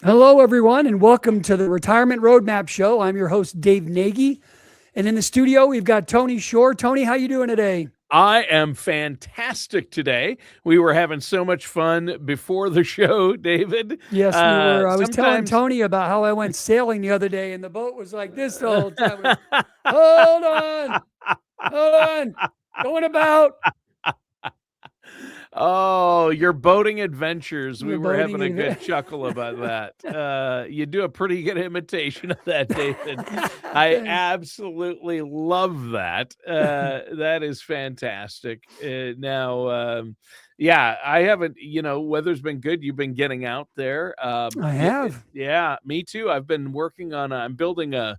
Hello, everyone, and welcome to the Retirement Roadmap Show. I'm your host, Dave Nagy, and in the studio we've got Tony Shore. Tony, how you doing today? I am fantastic today. We were having so much fun before the show, David. Yes, we were. I was telling Sometimes Tony about how I went sailing the other day, and the boat was like this the whole time. Hold on, hold on, going about. Oh, your boating adventures. The We were having a boating good adve- chuckle about that. You do a pretty good imitation of that, David. I Thanks. absolutely love that. That is fantastic. Yeah, I haven't, weather's been good. You've been getting out there. I have. Yeah, me too. I've been working on, I'm building a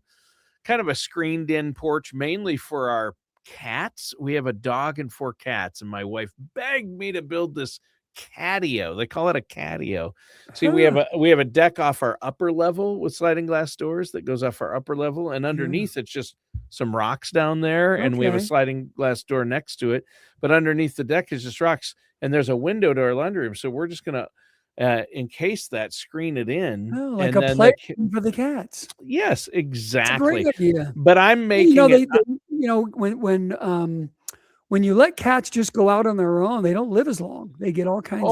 kind of a screened in porch mainly for our cats. We have a dog and 4 cats, and my wife begged me to build this catio. They call it a catio. See, we have Huh. a deck off our upper level with sliding glass doors that goes off our upper level, and Yeah. underneath it's just some rocks down there, and we have a Okay. sliding glass door next to it. But underneath the deck is just rocks, and there's a window to our laundry room. So we're just gonna encase that, screen it in, Oh, like and a then playroom for the cats. yes, It's a great exactly. idea. But I'm Hey, making it when you let cats just go out on their own, they don't live as long. They get all kinds of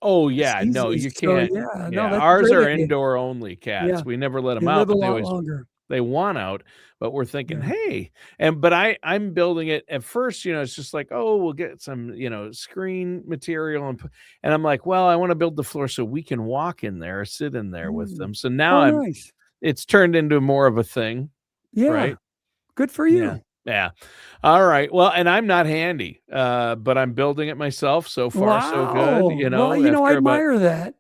Oh, yeah, no, diseases. you So can't. yeah, no, Yeah, that's a ours great are idea. indoor only Yeah, cats. We never let them they out, live a but lot longer. they want out, but we're thinking, Yeah. "Hey," but I'm building it at first, it's just like, "Oh, we'll get some, screen material and I'm like, "Well, I wanna build the floor so we can walk in there, or sit in there with Mm. them." So now Oh, nice. it's turned into more of a thing, Yeah, right? good for Yeah. you. Yeah. All right. Well, and I'm not handy, but I'm building it myself. So far, so good. Wow. Well, I After about admire that.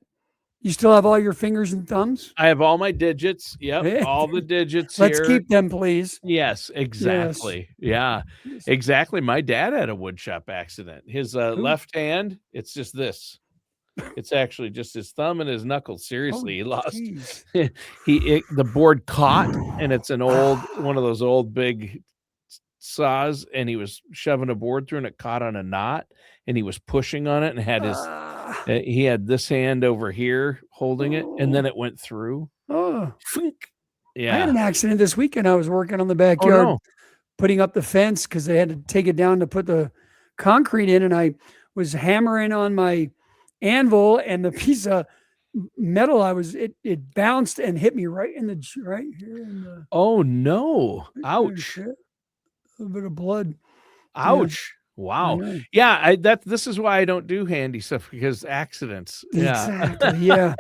You still have all your fingers and thumbs? I have all my digits. Yep, Hey, all the digits let's here. keep them, please. Yes, Yes. exactly. Yeah, Yes. exactly. My dad had a wood shop accident. His Ooh. left hand, it's just this. It's actually just his thumb and his knuckles. Oh, Seriously, he lost. jeez. The board caught, and it's one of those old big saws, and he was shoving a board through, and it caught on a knot, and he was pushing on it, and Ah. he had this hand over here holding it, and then Oh. it went through. Oh. Fink. I had Yeah. an accident this weekend. I was working on the Oh backyard no. putting up the fence because they had to take it down to put the concrete in, and I was hammering on my anvil, and the piece of metal it bounced and hit me right in the right here in the Oh no. right there. Ouch. Shit, a little bit of blood. Yeah, Ouch. I Wow. know. Yeah, this is why I don't do handy stuff, because accidents. Yeah. Exactly. Yeah.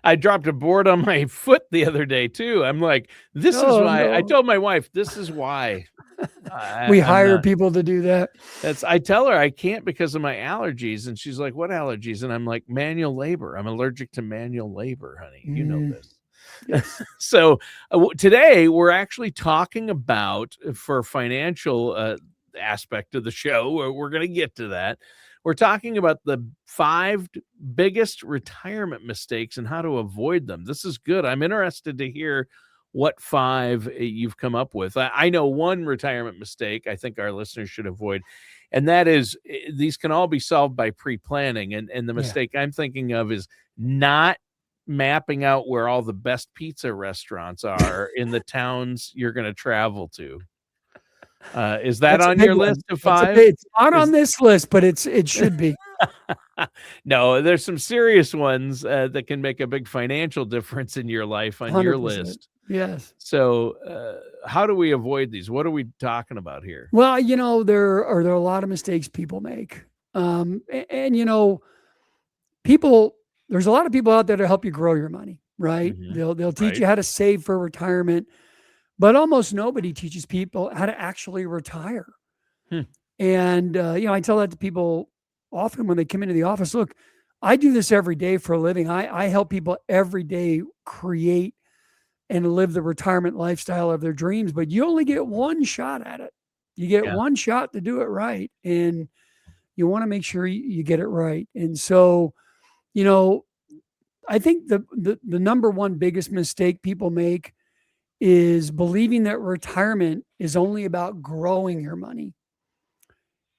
I dropped a board on my foot the other day too. I'm like, this is Oh why I no. told my wife, this is why We I'm hire not. people to do that. I tell her I can't because of my allergies, and she's like, "What allergies?" And I'm like, "Manual labor. I'm allergic to manual labor, honey. You know Mm, this." yes. So today we're actually talking about, for financial aspect of the show, we're going to get to that. We're talking about the 5 biggest retirement mistakes and how to avoid them. This is good. I'm interested to hear what 5 you've come up with. I know one retirement mistake I think our listeners should avoid, and that is, these can all be solved by pre-planning. And the Yeah. mistake I'm thinking of is not mapping out where all the best pizza restaurants are in the towns you're going to travel to. Is that That's a on big your list one. of That's a 5? big it's not on Is this list, but it should be. No, there's some serious ones that can make a big financial difference in your life on your 100%. list. Yes. So, how do we avoid these? What are we talking about here? Well, there are a lot of mistakes people make. And people there's a lot of people out there to help you grow your money, right? Mhm. They'll teach Right? you how to save for retirement, but almost nobody teaches people how to actually retire. Hmm. And I tell that to people often when they come into the office. Look, I do this every day for a living. I help people every day create and live the retirement lifestyle of their dreams, but you only get one shot at it. You get Yeah. one shot to do it right, and you want to make sure you get it right. And so, you know, I think the number one biggest mistake people make is believing that retirement is only about growing your money.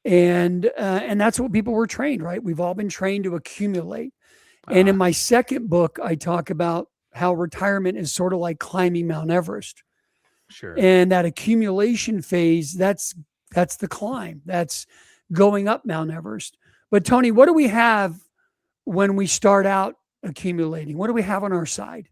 And that's what people were trained, right? We've all been trained to accumulate. And in my second book, I talk about how retirement is sort of like climbing Mount Everest. Sure. And that accumulation phase, that's the climb. That's going up Mount Everest. But Tony, what do we have when we start out accumulating? What do we have on our side?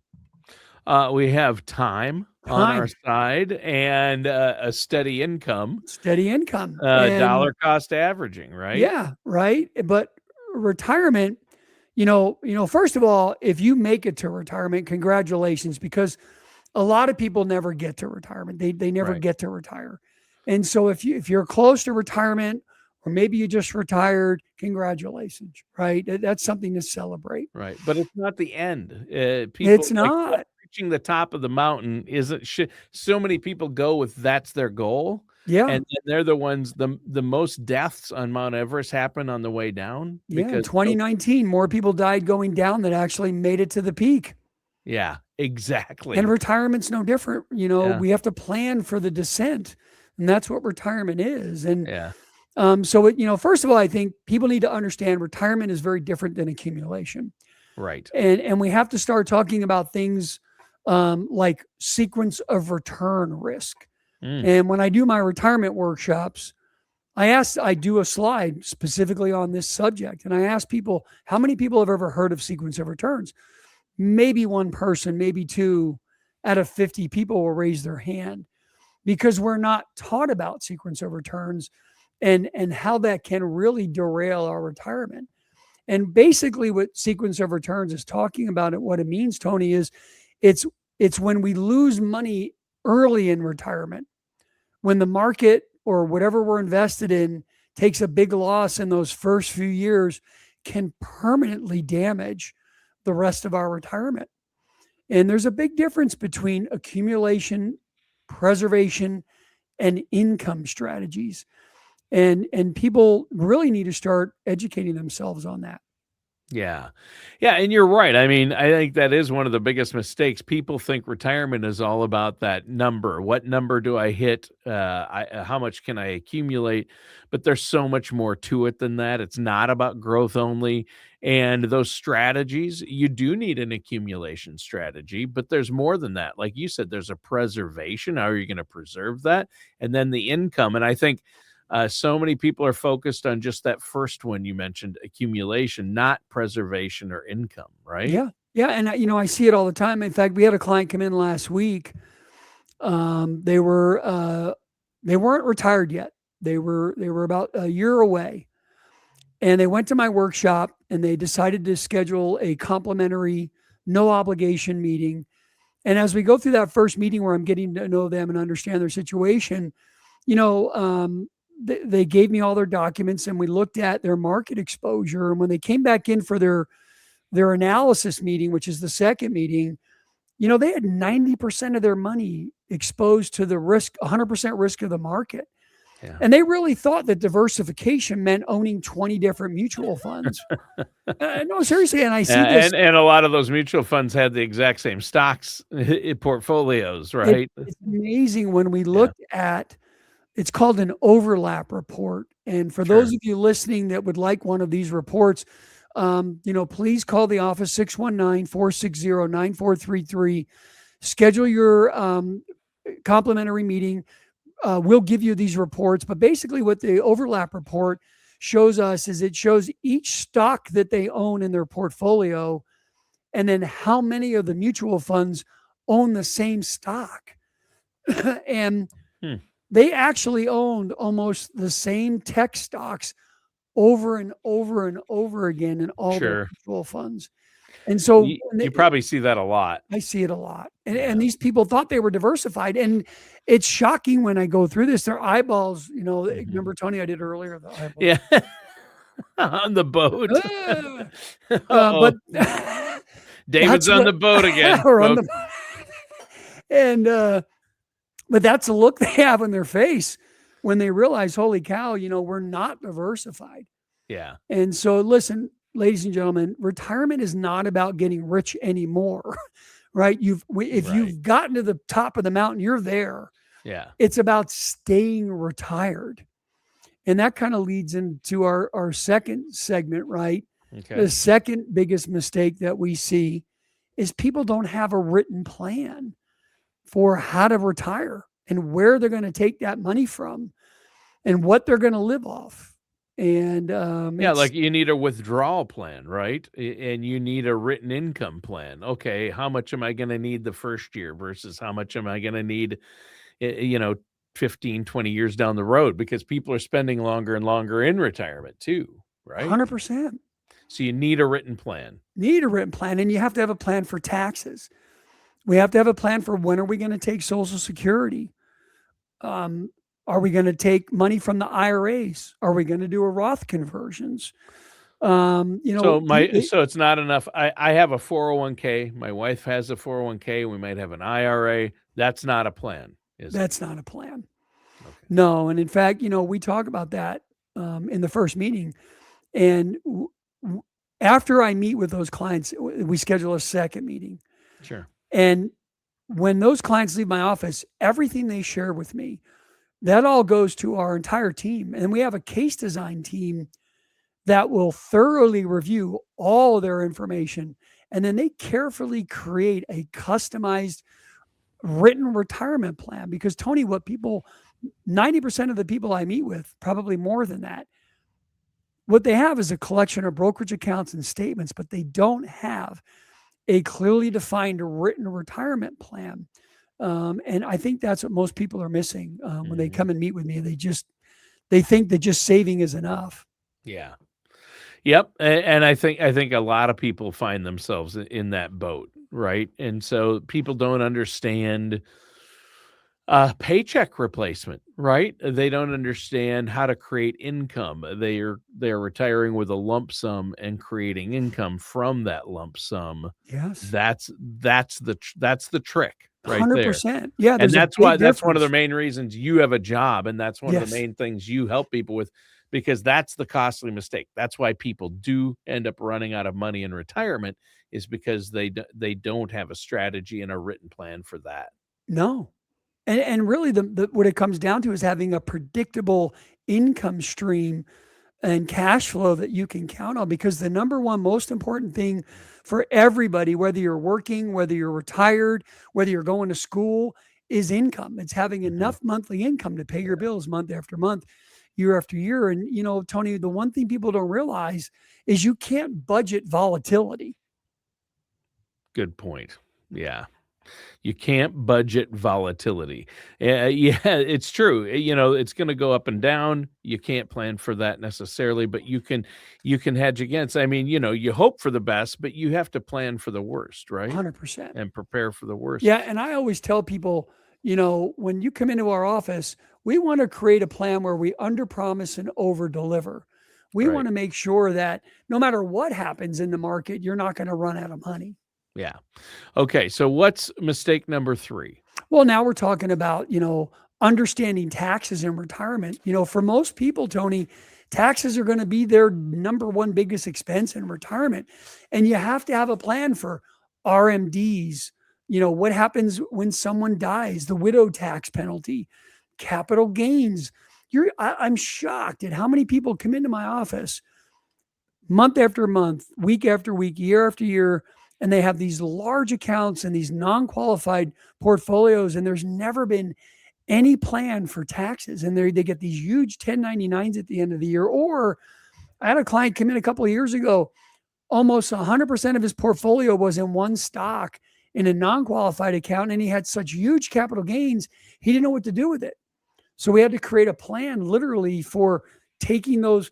We have time on our side and a steady income. Steady income. Dollar cost averaging, right? Yeah, right. But retirement, first of all, if you make it to retirement, congratulations, because a lot of people never get to retirement. They never get to retire. And so if you're close to retirement, or maybe you just retired, congratulations, right? That's something to celebrate. Right. But it's not the end. It's not. Reaching the top of the mountain isn't so many people go with that's their goal. Yeah. And they're the ones, the most deaths on Mount Everest happen on the way down. Yeah. In 2019, more people died going down than actually made it to the peak. Yeah, exactly. And retirement's no different. We have to plan for the descent, and that's what retirement is. And so, first of all, I think people need to understand retirement is very different than accumulation. Right. And we have to start talking about things like sequence of return risk. And when I do my retirement workshops, I do a slide specifically on this subject. And I ask people, how many people have ever heard of sequence of returns? Maybe one person, maybe two out of 50 people will raise their hand, because we're not taught about sequence of returns and how that can really derail our retirement. And basically what sequence of returns is talking about, it, what it means, Tony, is it's when we lose money early in retirement, when the market or whatever we're invested in takes a big loss in those first few years, can permanently damage the rest of our retirement. And there's a big difference between accumulation, preservation, and income strategies. And people really need to start educating themselves on that. Yeah. Yeah. And you're right. I mean, I think that is one of the biggest mistakes. People think retirement is all about that number. What number do I hit? How much can I accumulate? But there's so much more to it than that. It's not about growth only. And those strategies, you do need an accumulation strategy, but there's more than that. Like you said, there's a preservation. How are you going to preserve that? And then the income. And I think so many people are focused on just that first one you mentioned, accumulation, not preservation or income, right? Yeah. Yeah. And, I see it all the time. In fact, we had a client come in last week. They weren't retired yet. They were about a year away. And they went to my workshop and they decided to schedule a complimentary, no obligation meeting. And as we go through that first meeting where I'm getting to know them and understand their situation, they gave me all their documents and we looked at their market exposure. And when they came back in for their analysis meeting, which is the second meeting, they had 90% of their money exposed to the risk, 100% risk of the market. Yeah. And they really thought that diversification meant owning 20 different mutual funds. No, seriously. And I see this. And a lot of those mutual funds had the exact same stocks portfolios, right? It's amazing when we look at, it's called an overlap report. And for those of you listening that would like one of these reports, please call the office 619-460-9433. Schedule your complimentary meeting. We'll give you these reports. But basically what the overlap report shows us is it shows each stock that they own in their portfolio and then how many of the mutual funds own the same stock. And they actually owned almost the same tech stocks over and over and over again in all their mutual funds. And so you probably see that a lot. I see it a lot. And these people thought they were diversified. And it's shocking when I go through this, their eyeballs, remember Tony, I did earlier. The eyeballs. Yeah. On the boat. But David's on the boat again. But that's the look they have on their face when they realize, holy cow, we're not diversified. Yeah. And so listen, ladies and gentlemen, retirement is not about getting rich anymore, right? If you've gotten to the top of the mountain, you're there. Yeah. It's about staying retired. And that kind of leads into our second segment, right? Okay. The second biggest mistake that we see is people don't have a written plan for how to retire and where they're going to take that money from and what they're going to live off. And Yeah, like you need a withdrawal plan, right? And you need a written income plan. Okay, how much am I going to need the first year versus how much am I going to need, 15, 20 years down the road? Because people are spending longer and longer in retirement too, right? 100%. So you need a written plan. Need a written plan, and you have to have a plan for taxes. We have to have a plan for when are we going to take Social Security? Are we going to take money from the IRAs? Are we going to do a Roth conversions? So it's not enough. I have a 401k. My wife has a 401k. We might have an IRA. That's not a plan, is it? That's not a plan. Okay. No, and in fact, we talk about that in the first meeting, and after I meet with those clients, we schedule a second meeting. Sure. And when those clients leave my office, everything they share with me, that all goes to our entire team. And we have a case design team that will thoroughly review all their information. And then they carefully create a customized written retirement plan. Because Tony, 90% of the people I meet with, probably more than that, what they have is a collection of brokerage accounts and statements, but they don't have a clearly defined written retirement plan. And I think that's what most people are missing when they come and meet with me. They think that just saving is enough. Yeah. Yep. And I think a lot of people find themselves in that boat, right? And so people don't understand paycheck replacement, right? They don't understand how to create income. They're retiring with a lump sum and creating income from that lump sum. Yes. That's the trick right 100%. there. Yeah. And that's one of the difference. main reasons you have a job. And that's one Yes. of the main things you help people with, because that's the costly mistake. That's why people do end up running out of money in retirement, is because they don't have a strategy and a written plan for that. No. And really what it comes down to is having a predictable income stream and cash flow that you can count on, because the number one most important thing for everybody, whether you're working, whether you're retired, whether you're going to school, is income. It's having enough monthly income to pay your bills month after month, year after year. And, Tony, the one thing people don't realize is you can't budget volatility. Good point. Yeah. You can't budget volatility. Yeah, it's true. It's going to go up and down. You can't plan for that necessarily, but you can hedge against. I mean, you hope for the best, but you have to plan for the worst, right? 100%. And prepare for the worst. Yeah. And I always tell people, when you come into our office, we want to create a plan where we underpromise and overdeliver. We want to make sure that no matter what happens in the market, you're not going to run out of money. Yeah. Okay. So what's mistake number 3? Well, now we're talking about, understanding taxes in retirement. For most people, Tony, taxes are going to be their number one biggest expense in retirement. And you have to have a plan for RMDs. What happens when someone dies, the widow tax penalty, capital gains. I'm shocked at how many people come into my office month after month, week after week, year after year, and they have these large accounts and these non-qualified portfolios, and there's never been any plan for taxes. And they get these huge 1099s at the end of the year. Or I had a client come in a couple of years ago, almost 100% of his portfolio was in one stock in a non-qualified account, and he had such huge capital gains, he didn't know what to do with it. So we had to create a plan literally for taking those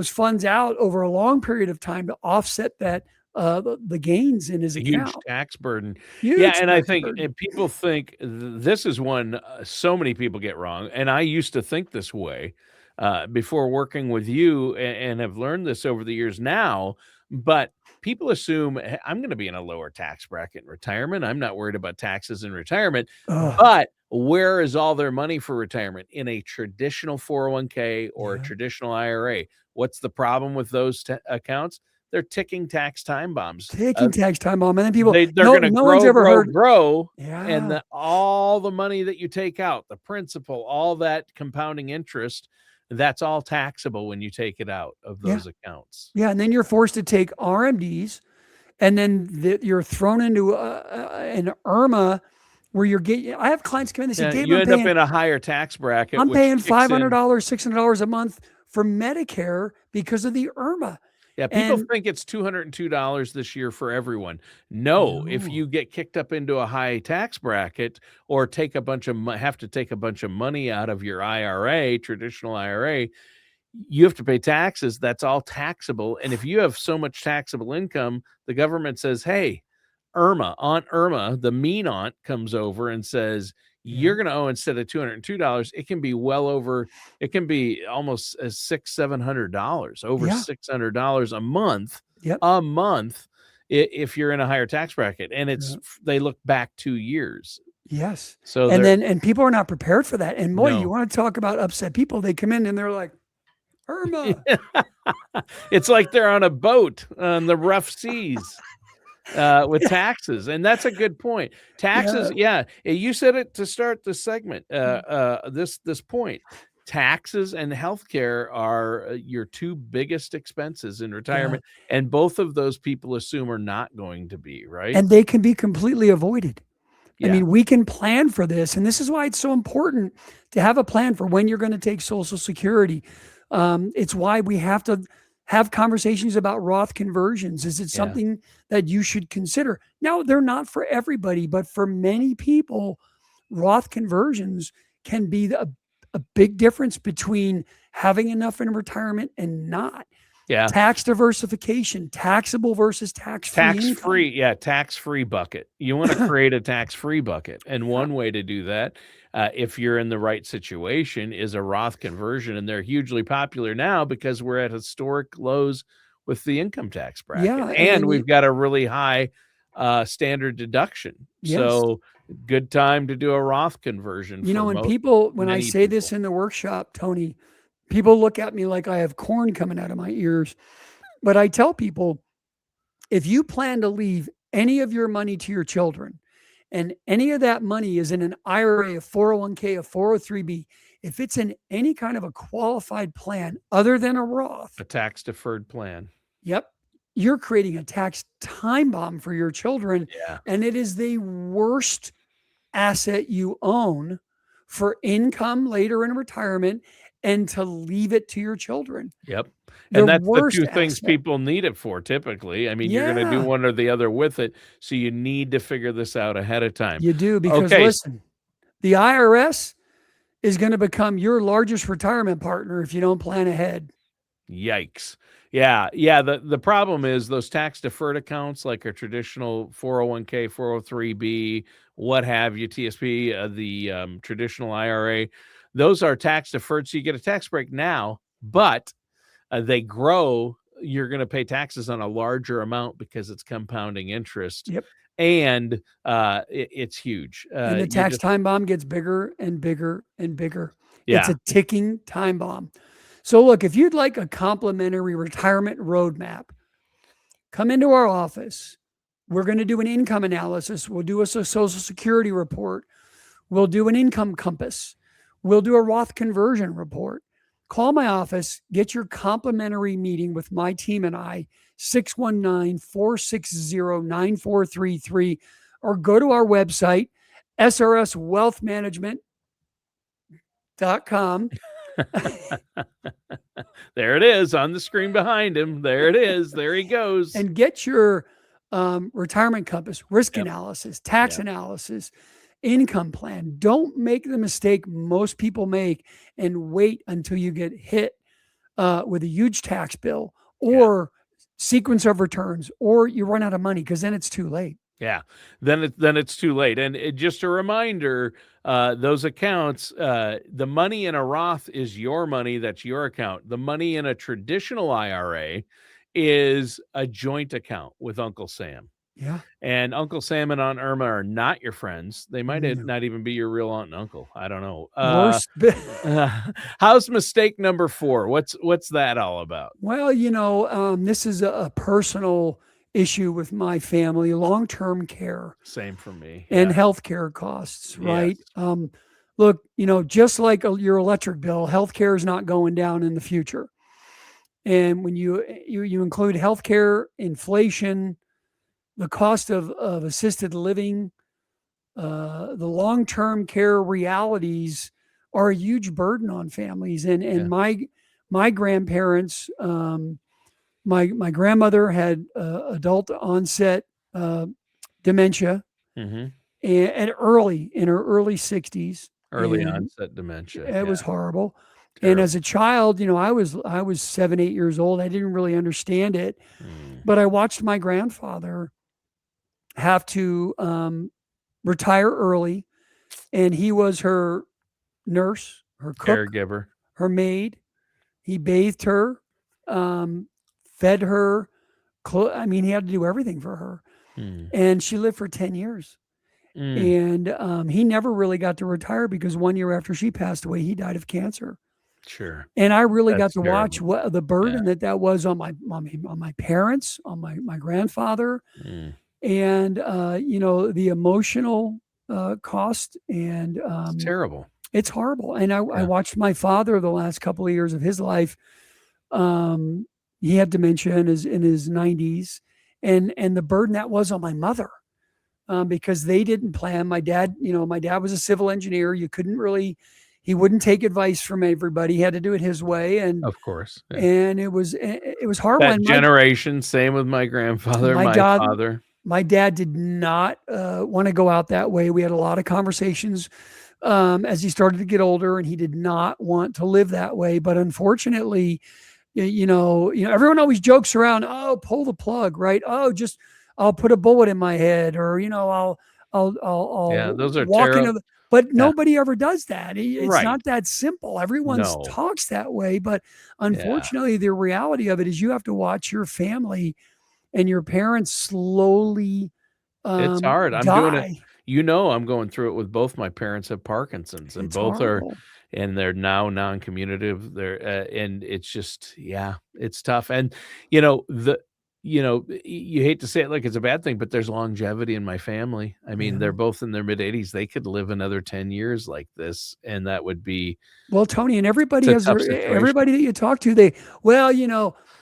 funds out over a long period of time to offset that the gains in his account. Huge tax burden. Huge and I tax think burden. people think this is one so many people get wrong. And I used to think this way before working with you, and have learned this over the years now. But people assume, "Hey, I'm going to be in a lower tax bracket in retirement. I'm not worried about taxes in retirement." But where is all their money for retirement? In a traditional 401k or a traditional IRA. What's the problem with those accounts? They're ticking tax time bombs. And then people, they're going to grow. Yeah. And all the money that you take out, the principal, all that compounding interest, That's all taxable when you take it out of Yeah. those accounts. Yeah. And then you're forced to take RMDs, and then you're thrown into an IRMAA where you're getting. I have clients come in, they say, Yeah, Dave, you end up in a higher tax bracket, I'm which paying kicks in. $500, $600 a month for Medicare because of the IRMAA. Yeah, people And think it's $202 this year for everyone. No, if no. you get kicked up into a high tax bracket or take a bunch of have to take a bunch of money out of your IRA, traditional IRA, you have to pay taxes. That's all taxable. And if you have so much taxable income, the government says, hey, Aunt Irma, the mean aunt, comes over and says, you're going to owe, instead of $202, it can be well over, it can be almost as $600-700, over Yeah. $600 a month, Yep. if you're in a higher tax bracket. And it's, they look back 2 years. Yes. So and people are not prepared for that. And boy, No. you want to talk about upset people. They come in and they're like, IRMAA. It's like they're on a boat on the rough seas with taxes. And that's a good point. Taxes. Yeah. You said it to start the segment. This point, taxes and healthcare are your two biggest expenses in retirement. And both of those people assume are not going to be, right? And they can be completely avoided. Yeah. I mean, we can plan for this. And this is why it's so important to have a plan for when you're going to take Social Security. It's why we have to have conversations about Roth conversions. Is it something that you should consider? Now, they're not for everybody, but for many people, Roth conversions can be a big difference between having enough in retirement and not. Yeah. Tax diversification, taxable versus tax-free. Tax-free. Yeah. Tax-free bucket. You want to create a tax-free bucket. And one way to do that, if you're in the right situation, is a Roth conversion. And they're hugely popular now because we're at historic lows with the income tax bracket. Yeah, and we've got a really high standard deduction. Yes. So good time to do a Roth conversion. You know, and people, when I say this in the workshop, Tony, people look at me like I have corn coming out of my ears. But I tell people, if you plan to leave any of your money to your children, and any of that money is in an IRA, a 401k, a 403b, if it's in any kind of a qualified plan other than a Roth, a tax deferred plan. Yep. You're creating a tax time bomb for your children. Yeah. And it is the worst asset you own for income later in retirement and to leave it to your children. Yep. And that's the two things people need it for typically. I mean, you're going to do one or the other with it. So you need to figure this out ahead of time. You do, because listen, the IRS is going to become your largest retirement partner if you don't plan ahead. Yikes. Yeah. Yeah. The problem is those tax deferred accounts, like a traditional 401k, 403b, what have you, TSP, the traditional IRA, those are tax deferred. So you get a tax break now, but they grow. You're going to pay taxes on a larger amount because it's compounding interest. Yep. And it's huge. And the tax time bomb gets bigger and bigger and bigger. Yeah. It's a ticking time bomb. So look, if you'd like a complimentary retirement roadmap, come into our office. We're going to do an income analysis. We'll do a Social Security report. We'll do an income compass. We'll do a Roth conversion report. Call my office, get your complimentary meeting with my team and I, 619-460-9433, or go to our website, srswealthmanagement.com. There it is on the screen behind him. There it is. There he goes. And get your retirement compass, risk analysis, tax analysis, income plan. Don't make the mistake most people make and wait until you get hit with a huge tax bill or sequence of returns, or you run out of money, because then it's too late. Yeah, then it's too late. And just a reminder, those accounts, the money in a Roth is your money. That's your account. The money in a traditional IRA is a joint account with Uncle Sam. Yeah. And Uncle Sam and Aunt Irma are not your friends. They might not even be your real aunt and uncle. I don't know. How's mistake number 4? What's that all about? Well, you know, this is a personal issue with my family, long-term care. Same for me. And healthcare costs, right? Yes. look, just like your electric bill, healthcare is not going down in the future. And when you include healthcare, inflation, the cost of assisted living, the long-term care realities are a huge burden on families. And Yeah. my grandparents, my grandmother had adult onset dementia, Mm-hmm. and early in her early 60s, Early and onset dementia. it Yeah. was horrible. And Terrible. as a child, I was 7, 8 years old. I didn't really understand it, Mm. but I watched my grandfather have to retire early, and he was her nurse, her cook, Caregiver. her maid. He bathed her, um, fed her. I mean, he had to do everything for her, Mm. and she lived for 10 years. Mm. And he never really got to retire because 1 year after she passed away, he died of cancer. Sure. And I really got That's to watch terrible. what the Yeah. burden that was on my parents, on my grandfather, Mm. and the emotional cost, and It's terrible. it's horrible. And I Yeah. watched my father the last couple of years of his life. He had dementia in his 90s, and the burden that was on my mother, because they didn't plan. My dad was a civil engineer. He wouldn't take advice from everybody. He had to do it his way, and Of course. Yeah. it was horrible. That And generation, same with my grandfather, my my dad father. my dad did not want to go out that way. We had a lot of conversations as he started to get older, and he did not want to live that way. But unfortunately, everyone always jokes around, "Oh, pull the plug," right? "Oh, just I'll put a bullet in my head," or Yeah, I'll those are walk terrible. into the. But Yeah. nobody ever does that. It's Right. not that simple. Everyone No. talks that way, but Yeah. unfortunately, the reality of it is you have to watch your family and your parents slowly It's hard. I'm doing it. die. I'm going through it with both my parents have Parkinson's, and It's both are, horrible. and they're now non-communicative. And it's just, yeah, it's tough. And you know, the you hate to say it like it's a bad thing, but there's longevity in my family. I mean, they're Yeah. both in their mid 80s. They could live another 10 years like this, and that would be Well, Tony, and it's everybody a has tough situation. everybody that you talk to,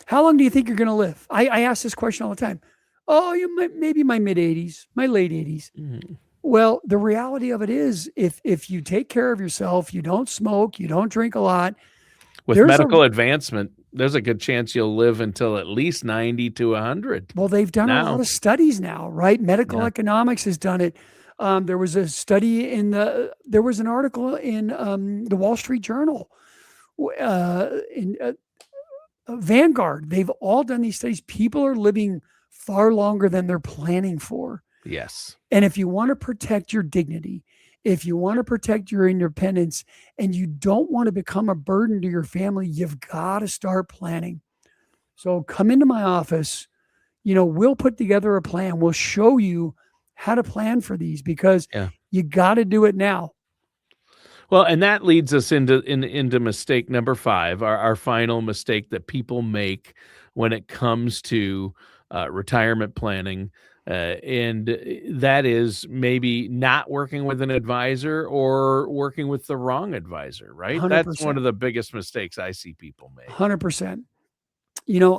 how long do you think you're going to live? I ask this question all the time. Oh, maybe my mid 80s, my late 80s. Mhm. Well, the reality of it is, if you take care of yourself, you don't smoke, you don't drink a lot, With there's a medical advancement, there's a good chance you'll live until at least 90 to 100 well, they've done a lot now. of studies now, right? Medical Yeah. economics has done it. There was a study there was an article in the Wall Street Journal, in Vanguard. They've all done these studies. People are living far longer than they're planning for. Yes. And if you want to protect your dignity, if you want to protect your independence, and you don't want to become a burden to your family, you've got to start planning. So come into my office. We'll put together a plan. We'll show you how to plan for these, because Yeah. you got to do it now. Well, and that leads us into mistake number 5, our final mistake that people make when it comes to retirement planning, and that is maybe not working with an advisor or working with the wrong advisor. Right? That's one 100%. of the biggest mistakes I see people make. 100%.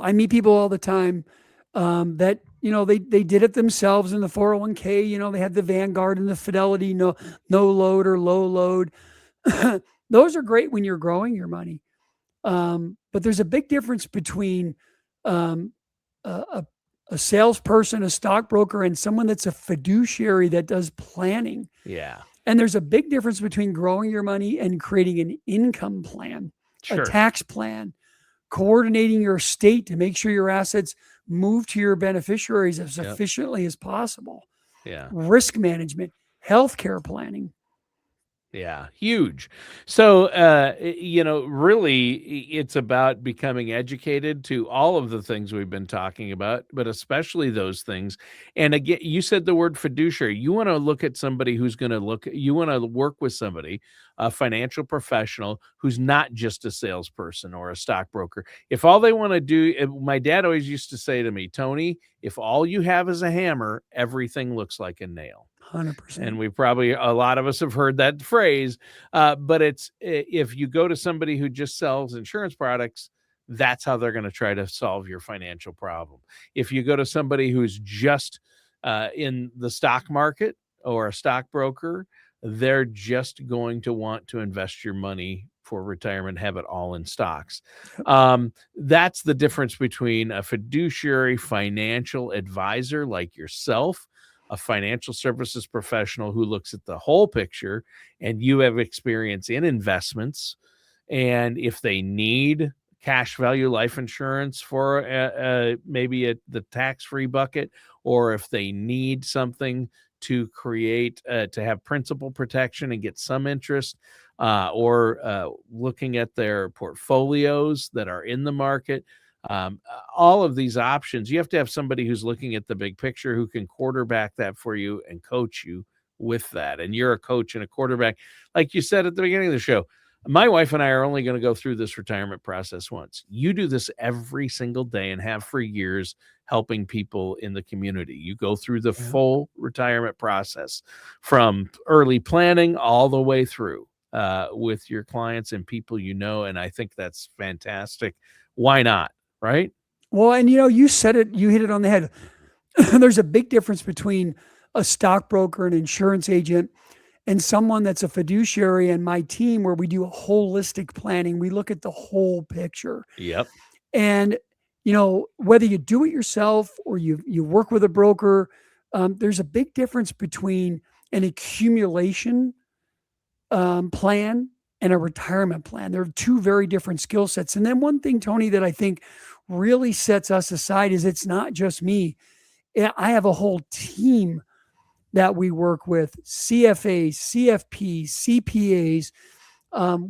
I meet people all the time that they did it themselves in the 401k. They had the Vanguard and the Fidelity, no load or low load. Those are great when you're growing your money, but there's a big difference between um, a salesperson, a stockbroker, and someone that's a fiduciary that does planning. Yeah. And there's a big difference between growing your money and creating an income plan, Sure. a tax plan, coordinating your estate to make sure your assets move to your beneficiaries as Yep. efficiently as possible. Yeah. Risk management, healthcare planning. Yeah, huge. So, really, it's about becoming educated to all of the things we've been talking about, but especially those things. And again, you said the word fiduciary. You want to look at somebody you want to work with somebody, a financial professional who's not just a salesperson or a stockbroker. If all they want to do, my dad always used to say to me, Tony, If all you have is a hammer, everything looks like a nail. 100%. And a lot of us have heard that phrase, but if you go to somebody who just sells insurance products, that's how they're going to try to solve your financial problem. If you go to somebody who's just in the stock market or a stockbroker, they're just going to want to invest your money for retirement, have it all in stocks. That's the difference between a fiduciary financial advisor like yourself, a financial services professional who looks at the whole picture, and you have experience in investments. And if they need cash value life insurance for maybe the tax-free bucket, or if they need something to create to have principal protection and get some interest, or looking at their portfolios that are in the market, all of these options, you have to have somebody who's looking at the big picture, who can quarterback that for you and coach you with that. And you're a coach and a quarterback. Like you said at the beginning of the show, my wife and I are only going to go through this retirement process once. You do this every single day and have for years, helping people in the community. You go through the full retirement process from early planning all the way through with your clients and people you know. And I think that's fantastic. Why not? Right? Well, and you said it, you hit it on the head. There's a big difference between a stockbroker, an insurance agent, and someone that's a fiduciary, and my team, where we do a holistic planning. We look at the whole picture. Yep. And, whether you do it yourself or you work with a broker, there's a big difference between an accumulation plan and a retirement plan. They're two very different skill sets. And then one thing, Tony, that I think really sets us aside is it's not just me. I have a whole team that we work with, CFAs, CFPs, CPAs.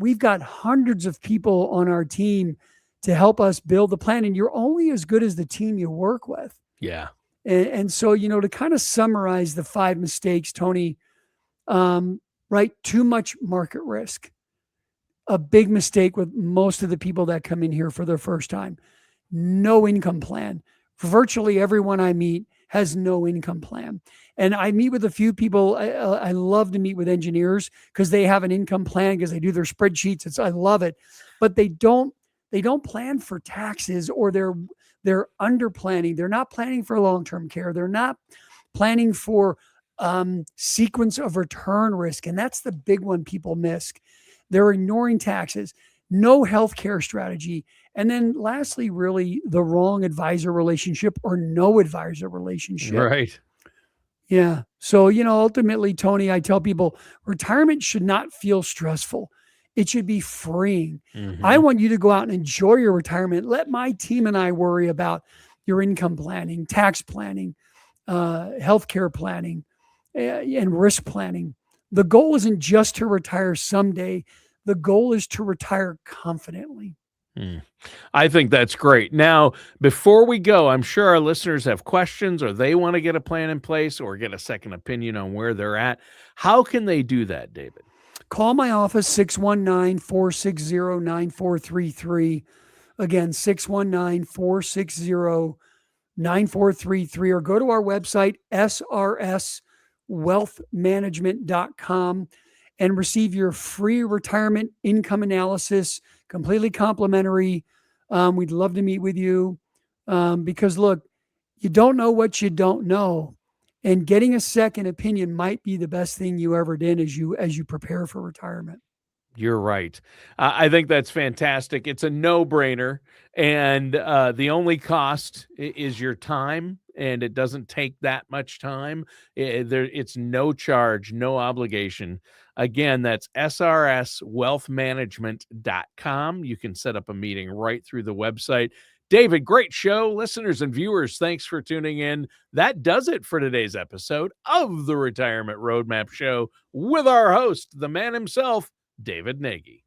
We've got hundreds of people on our team to help us build the plan. And you're only as good as the team you work with. Yeah. And so, to kind of summarize the 5 mistakes, Tony, right? Too much market risk. A big mistake with most of the people that come in here for their first time. No income plan. Virtually everyone I meet has no income plan. And I meet with a few people. I love to meet with engineers because they have an income plan, because they do their spreadsheets. I love it, but they don't plan for taxes, or they're under planning. They're not planning for long-term care. They're not planning for sequence of return risk. And that's the big one people miss. They're ignoring taxes, no healthcare strategy. And then lastly, really the wrong advisor relationship or no advisor relationship. Right. Yeah. So, ultimately, Tony, I tell people retirement should not feel stressful. It should be freeing. Mm-hmm. I want you to go out and enjoy your retirement. Let my team and I worry about your income planning, tax planning, healthcare planning, and risk planning. The goal isn't just to retire someday. The goal is to retire confidently. I think that's great. Now, before we go, I'm sure our listeners have questions, or they want to get a plan in place or get a second opinion on where they're at. How can they do that, David? Call my office, 619-460-9433. Again, 619-460-9433, or go to our website, srswealthmanagement.com, and receive your free retirement income analysis, completely complimentary. We'd love to meet with you because, look, you don't know what you don't know. And getting a second opinion might be the best thing you ever did as you prepare for retirement. You're right. I think that's fantastic. It's a no-brainer. And the only cost is your time, and it doesn't take that much time. It's no charge, no obligation. Again, that's srswealthmanagement.com. You can set up a meeting right through the website. David, great show. Listeners and viewers, thanks for tuning in. That does it for today's episode of the Retirement Roadmap Show with our host, the man himself, David Nagy.